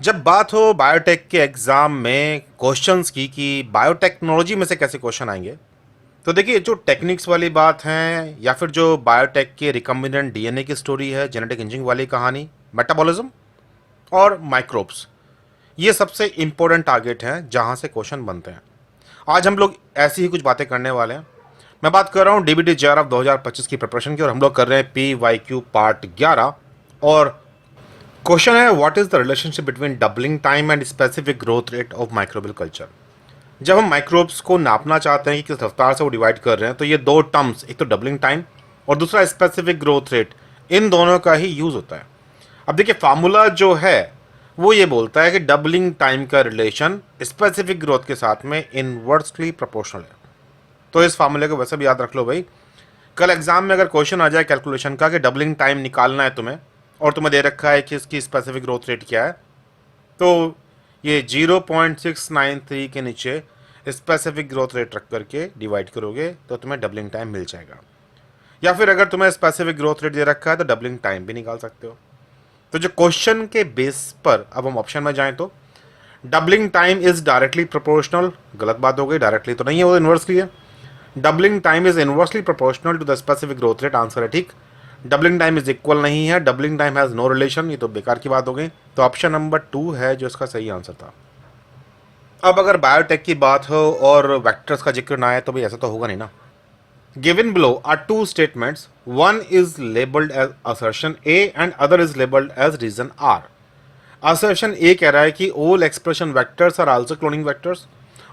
जब बात हो बायोटेक के एग्जाम में क्वेश्चंस की कि बायोटेक्नोलॉजी में से कैसे क्वेश्चन आएंगे, तो देखिए जो टेक्निक्स वाली बात है या फिर जो बायोटेक के रिकम्बिनेंट डीएनए की स्टोरी है, जेनेटिक इंजीनियरिंग वाली कहानी, मेटाबॉलिज्म और माइक्रोब्स, ये सबसे इंपॉर्टेंट टारगेट हैं जहां से क्वेश्चन बनते हैं। आज हम लोग ऐसी ही कुछ बातें करने वाले हैं। मैं बात कर रहा हूँ डीबीटी जेआरएफ 2025 की प्रिपरेशन की, और हम लोग कर रहे हैं PYQ पार्ट 11। और क्वेश्चन है, what is the relationship between doubling time and specific growth rate of microbial culture. जब हम माइक्रोब्स को नापना चाहते हैं कि किस रफ्तार से वो डिवाइड कर रहे हैं, तो ये दो टर्म्स, एक तो डबलिंग टाइम और दूसरा स्पेसिफिक ग्रोथ रेट, इन दोनों का ही यूज होता है। अब देखिए फार्मूला जो है वो ये बोलता है कि डबलिंग टाइम का रिलेशन स्पेसिफिक ग्रोथ के साथ में इनवर्सली प्रोपोर्शनल है। तो इस फार्मूले को वैसे भी याद रख लो भाई। कल एग्जाम में अगर क्वेश्चन आ जाए कैलकुलेशन का कि डबलिंग टाइम निकालना है तुम्हें, और तुम्हें दे रखा है कि इसकी स्पेसिफिक ग्रोथ रेट क्या है, तो ये 0.693 के नीचे स्पेसिफिक ग्रोथ रेट रख करके डिवाइड करोगे तो तुम्हें डबलिंग टाइम मिल जाएगा। या फिर अगर तुम्हें स्पेसिफिक ग्रोथ रेट दे रखा है तो डबलिंग टाइम भी निकाल सकते हो। तो जो क्वेश्चन के बेस पर अब हम ऑप्शन में जाएं तो doubling time is directly proportional, गलत बात हो गई, डायरेक्टली तो नहीं है, वो इन्वर्सली है। Doubling time is inversely proportional to the specific growth rate, answer है ठीक। डबलिंग टाइम इज इक्वल नहीं है, doubling time has no relation, ये तो बेकार की बात हो गई। तो ऑप्शन नंबर 2 है जो इसका सही आंसर था। अब अगर बायोटेक की बात हो और वेक्टर्स का जिक्र ना आए तो भाई ऐसा तो होगा नहीं ना। Given below are two statements, one is labelled as assertion A and other is labelled as reason R. Assertion A कह रहा है कि all expression vectors are also cloning vectors,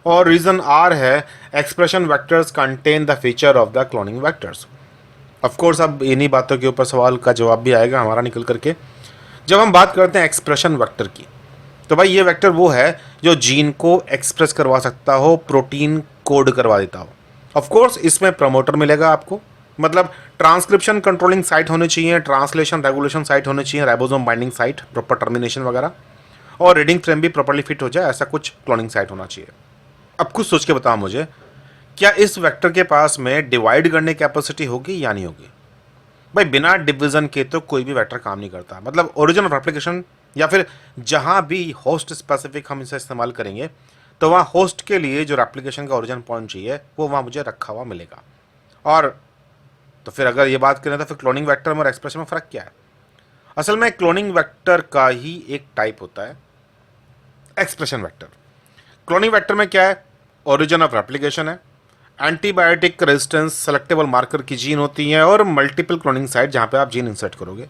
और रीजन आर है expression vectors contain the feature of the cloning vectors. Of course अब इन्हीं बातों के ऊपर सवाल का जवाब भी आएगा हमारा निकल करके। जब हम बात करते हैं एक्सप्रेशन वेक्टर की, तो भाई ये वेक्टर वो है जो जीन को एक्सप्रेस करवा सकता हो, प्रोटीन कोड करवा देता हो। ऑफ कोर्स इसमें प्रमोटर मिलेगा आपको, मतलब ट्रांसक्रिप्शन कंट्रोलिंग साइट होनी चाहिए, ट्रांसलेशन रेगुलेशन साइट होनी चाहिए, ribosome binding site, proper termination वगैरह, और रीडिंग फ्रेम भी प्रॉपर्ली फिट हो जाए, ऐसा कुछ क्लोनिंग साइट होना चाहिए। अब कुछ सोच के बताओ मुझे, क्या इस वेक्टर के पास में डिवाइड करने की कैपेसिटी होगी या नहीं होगी। भाई बिना डिवीजन के तो कोई भी वेक्टर काम नहीं करता, मतलब ओरिजिन ऑफ एप्लीकेशन या फिर जहां भी होस्ट स्पेसिफिक हम इसे इस्तेमाल करेंगे तो वहां होस्ट के लिए जो एप्लीकेशन का ओरिजिन पॉइंट चाहिए वो वहां मुझे रखा हुआ मिलेगा। और तो फिर अगर ये बात करें तो फिर क्लोनिंग वेक्टर में और एक्सप्रेशन में फ़र्क क्या है। असल में क्लोनिंग वेक्टर का ही एक टाइप होता है एक्सप्रेशन वेक्टर। क्लोनिंग वेक्टर में क्या है, ओरिजिन ऑफ एप्लीकेशन है, एंटीबायोटिक रेजिस्टेंस सेलेक्टेबल मार्कर की जीन होती है, और मल्टीपल क्लोनिंग साइट जहां पे आप जीन इंसर्ट करोगे।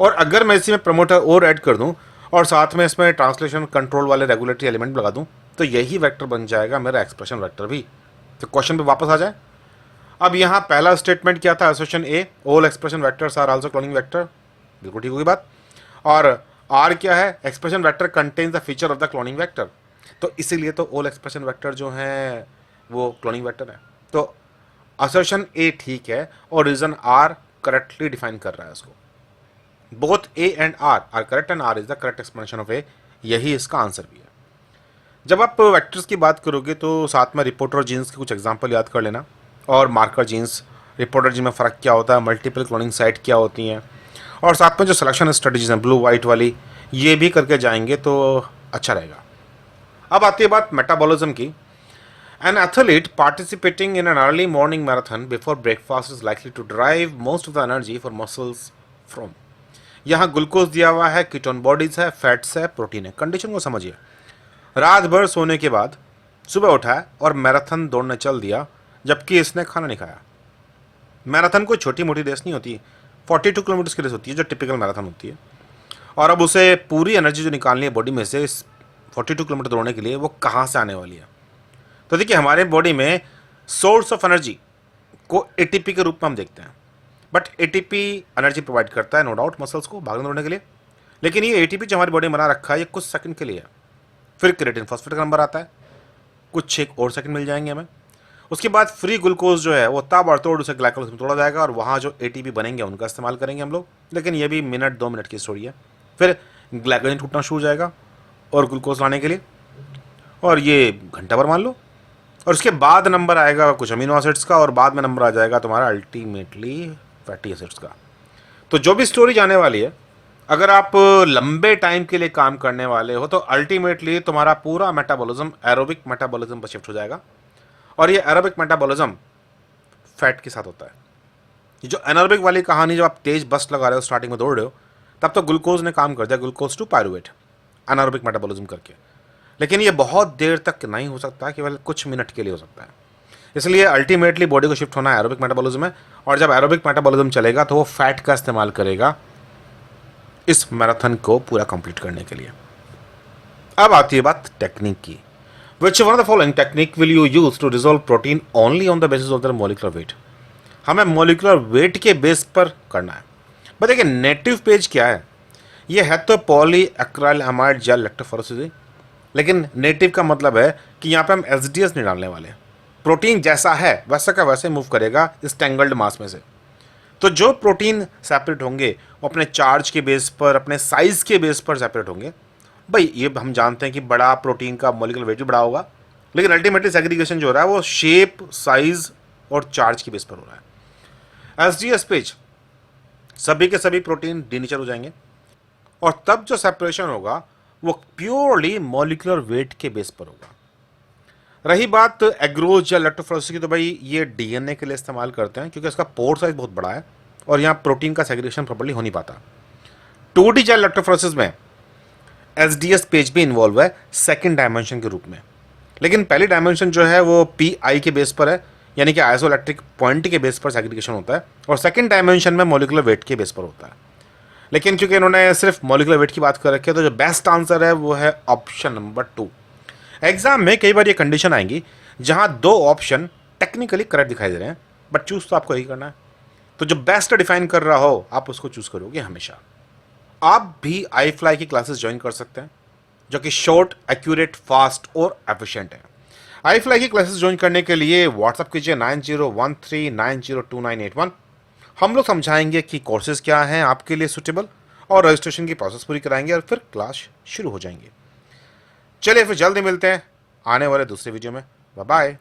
और अगर मैं इसी में प्रमोटर और ऐड कर दूं और साथ में इसमें ट्रांसलेशन कंट्रोल वाले रेगुलेटरी एलिमेंट लगा दूं तो यही वेक्टर बन जाएगा मेरा एक्सप्रेशन वेक्टर भी। तो क्वेश्चन पे वापस आ जाए। अब यहाँ पहला स्टेटमेंट क्या था, association A, all expression vectors are also cloning vector, बिल्कुल ठीक होगी बात। और आर क्या है, expression vector contains the feature of the cloning vector, तो इसीलिए तो ऑल एक्सप्रेशन वेक्टर जो है वो क्लोनिंग वेक्टर है। तो असर्शन ए ठीक है और रीजन आर करेक्टली डिफाइन कर रहा है इसको। Both A and R are correct and R is the correct explanation of A, यही इसका आंसर भी है। जब आप वेक्टर्स की बात करोगे तो साथ में रिपोर्टर जीन्स के कुछ एग्जांपल याद कर लेना, और मार्कर जीन्स, रिपोर्टर जीन में फ़र्क क्या होता है, मल्टीपल क्लोनिंग साइट क्या होती हैं, और साथ में जो सिलेक्शन स्ट्रेटजीज हैं ब्लू वाइट वाली, ये भी करके जाएंगे तो अच्छा रहेगा। अब आती है बात मेटाबॉलिज्म की। An athlete participating in an early morning marathon before breakfast is likely to derive most of the energy for muscles from। यहाँ ग्लूकोज दिया हुआ है, कीटोन बॉडीज है, फैट्स है, प्रोटीन है। कंडीशन को समझिए, रात भर सोने के बाद सुबह उठा है और मैराथन दौड़ने चल दिया जबकि इसने खाना नहीं खाया। मैराथन कोई छोटी मोटी रेस नहीं होती, 42 किलोमीटर की रेस होती है जो टिपिकल मैराथन होती है। और अब उसे पूरी एनर्जी जो निकालनी है बॉडी में से 42 किलोमीटर दौड़ने के लिए, वो कहाँ से आने वाली है। तो देखिए हमारे बॉडी में सोर्स ऑफ एनर्जी को एटीपी के रूप में हम देखते हैं, बट एटीपी एनर्जी प्रोवाइड करता है नो डाउट मसल्स को भागने दौड़ने के लिए, लेकिन ये एटीपी जो हमारी बॉडी में बना रखा है ये कुछ सेकंड के लिए है। फिर क्रिएटिन फॉस्फेट का नंबर आता है, कुछ एक और सेकंड मिल जाएंगे हमें। उसके बाद फ्री ग्लूकोज जो है वो ताबड़तोड़ उसे ग्लाइकोलाइसिस में तोड़ा जाएगा और वहाँ जो एटीपी बनेंगे उनका इस्तेमाल करेंगे हम लोग, लेकिन ये भी मिनट 2 मिनट की स्टोरी है। फिर ग्लाइकोजन टूटना शुरू हो जाएगा और ग्लूकोज लाने के लिए, और ये घंटा भर मान लो, और उसके बाद नंबर आएगा कुछ अमीनो एसिड्स का, और बाद में नंबर आ जाएगा तुम्हारा अल्टीमेटली फैटी एसिड्स का। तो जो भी स्टोरी जाने वाली है, अगर आप लंबे टाइम के लिए काम करने वाले हो तो अल्टीमेटली तुम्हारा पूरा मेटाबॉलिज्म एरोबिक मेटाबॉलिज्म पर शिफ्ट हो जाएगा, और ये एरोबिक मेटाबॉलिज्म फैट के साथ होता है। ये जो एनारोबिक वाली कहानी, जब आप तेज बस्ट लगा रहे हो, स्टार्टिंग में दौड़ रहे हो, तब तो ग्लूकोज ने काम कर दिया, glucose to pyruvate anaerobic metabolism करके। लेकिन ये बहुत देर तक नहीं हो सकता, केवल कुछ मिनट के लिए हो सकता है। इसलिए अल्टीमेटली बॉडी को शिफ्ट होना एरोबिक मेटाबॉलिज्म है, और जब एरोबिक मेटाबॉलिज्म चलेगा तो वो फैट का इस्तेमाल करेगा इस मैराथन को पूरा कंप्लीट करने के लिए। अब आती है बात टेक्निक की। Which one of the following technique will you use to resolve protein only on the basis of the molecular weight? हमें मॉलिक्यूलर वेट के बेस पर करना है। बट देखिए नेटिव पेज क्या है, ये है तो पॉली एक्राइल अमाइड जेल लैक्टोफोरेसिस, लेकिन नेटिव का मतलब है कि यहाँ पे हम एसडीएस नहीं डालने वाले। प्रोटीन जैसा है वैसा का वैसे मूव करेगा इस टेंगल्ड मास में से। तो जो प्रोटीन सेपरेट होंगे वो अपने चार्ज के बेस पर, अपने साइज के बेस पर सेपरेट होंगे। भाई ये हम जानते हैं कि बड़ा प्रोटीन का मॉलिक्यूलर वेट भी बड़ा होगा, लेकिन अल्टीमेटली सेग्रीगेशन जो हो रहा है वो शेप, साइज और चार्ज के बेस पर हो रहा है। एसडीएस पेज सभी के सभी प्रोटीन डीनेचर हो जाएंगे, और तब जो सेपरेशन होगा वो प्योरली मॉलिक्यूलर वेट के बेस पर होगा। रही बात एग्रोज या लैक्टोफोरेसिस की, तो भाई ये डीएनए के लिए इस्तेमाल करते हैं क्योंकि इसका पोर साइज बहुत बड़ा है और यहाँ प्रोटीन का सेग्रीगेशन प्रॉपर्ली हो नहीं पाता। 2D जेल लैक्टोफोरेसिस में एसडीएस पेज भी इन्वॉल्व है सेकंड डायमेंशन के रूप में, लेकिन पहली डायमेंशन जो है वो पीआई के बेस पर है, यानी कि आइसोइलेक्ट्रिक पॉइंट के बेस पर सेग्रीगेशन होता है, और सेकंड डायमेंशन में मॉलिक्यूलर वेट के बेस पर होता है। लेकिन क्योंकि इन्होंने सिर्फ मॉलिक्यूलर वेट की बात कर रखी है, तो जो बेस्ट आंसर है वो है ऑप्शन नंबर 2। एग्जाम में कई बार ये कंडीशन आएंगी जहां दो ऑप्शन टेक्निकली करेक्ट दिखाई दे रहे हैं, बट चूज तो आपको यही करना है। तो जो बेस्ट डिफाइन कर रहा हो आप उसको चूज करोगे हमेशा। आप भी आई फ्लाई की क्लासेस ज्वाइन कर सकते हैं, जो कि शॉर्ट, एक्यूरेट, फास्ट और एफिशिएंट है। आई फ्लाई की क्लासेस ज्वाइन करने के लिए व्हाट्सअप कीजिए 9013902981। हम लोग समझाएंगे कि कोर्सेज क्या हैं आपके लिए सुटेबल, और रजिस्ट्रेशन की प्रोसेस पूरी कराएंगे, और फिर क्लास शुरू हो जाएंगे। चलिए फिर जल्दी मिलते हैं आने वाले दूसरे वीडियो में। Bye bye.